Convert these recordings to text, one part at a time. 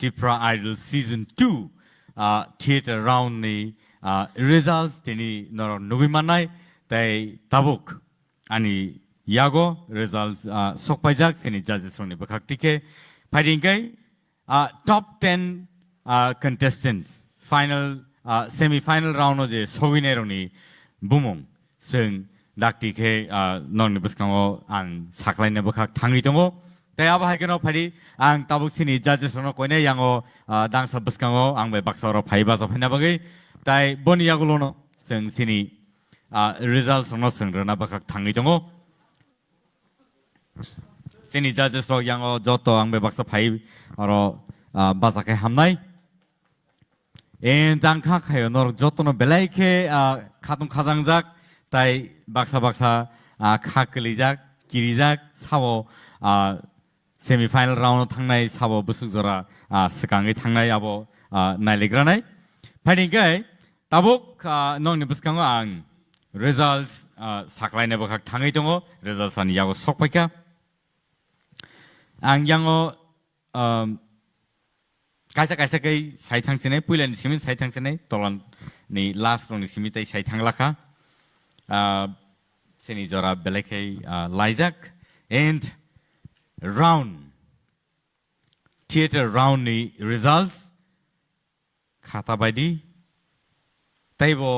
TIPRA IDOL Season 2 theater round ni results tini nor nugimanai tai tabuk ani yago results sokpajak sini judges roni bakhaktike fighting kai top 10 contestants final semi final round of the sogine roni bumung sing dakti ke non buskango ang saklai ne bakhak thangi tongo Taya ba haikeno phari ang tabuk sini judges rono koine yango dang sa buskango ang be baksoro phai ba sa phina bagai tai boni yagulono sing sini results rono sing rona bakhak thangi tongo sini judges ro yango joto ang be baksa phai aro basa ke hamnai en jangkha khayo nor joto no belai ke khatung khajangjak tai baksa khaklijak kirijak sabo semi-final round thangnai sabo busukjora sikangai thangnai abo nailegranai fighting kai tabuk nongni buskango ang results saklaine bakhak thangai tongo results ani yago sokpaika ang yango kaisa kai sai thangchine puilan simin sai thangchine tolan ni last rong ni simitai sai thanglaka sini jora beleke laizak and round theater round ni results khata baidi taibo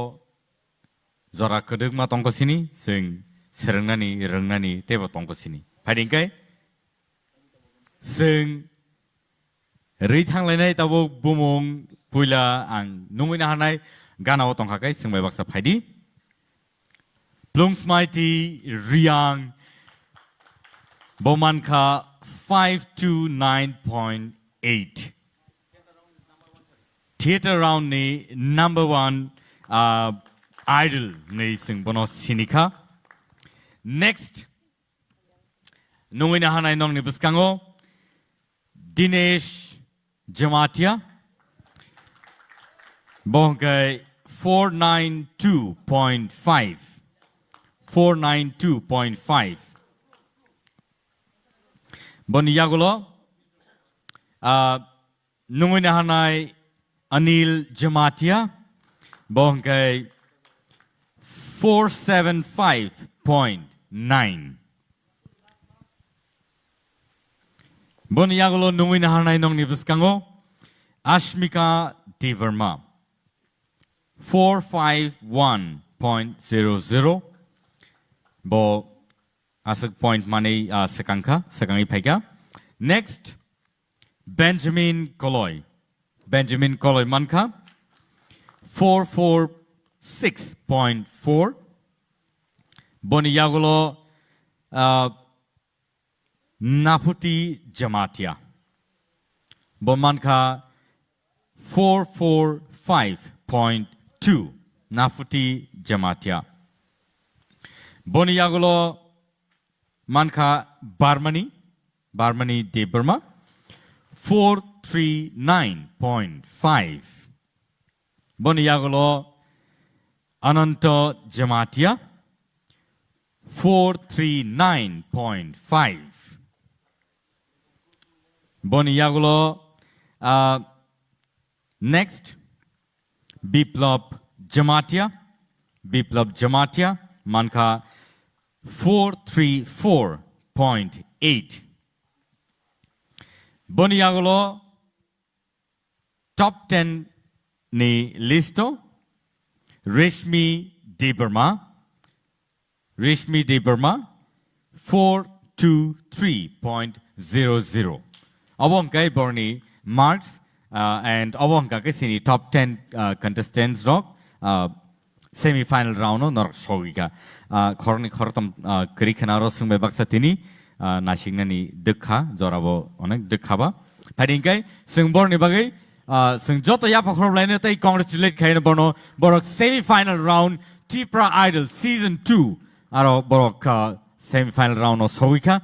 jora kedugma tongkosini sing serengnani taibo tongkosini fighting kai sing rithanglainai tabo bumung puila ang nungina hanai ganao tongkhakai singbai baksa phaidi Plungs Mighty Riang wngkha 529.8 theater round ni number 1 idol ni singbono sinika next nungina hanai nong ni buskango Dinesh Jamatia bongkai 492.5 Boni yagulo nungina hanai Anil Jamatia bongkai 475.9 Boni yagulo nungina hanai nong ni buskango Ashmika Deverma 451.00 bo asak point money sekangi paika next Benjamin Koloy mankha 446.4 boni yagulo Nafuti Jamatia bon mankha 445.2 Nafuti Jamatia boni yagulo mankha Barmani De Burma 439.5 boni yagulo Ananto Jamatia 439.5 boni yagulo next Biplab Jamatia mankha 434.8 boni yagulo top 10 ni listo Reshmi De Burma 423.00 abongkai borni marks and abongka ke sini top 10 contestants rock semi-final round no nor shogika khorni khortam krikhana sungbe baksa tini nashingnani dukha jorabo onek dukhaba pharingkai sungbor ni bagai sung joto ya pakhor laine tai congratulate khaina borno borok semi-final round TIPRA IDOL Season 2 aro borok semi-final round no shogika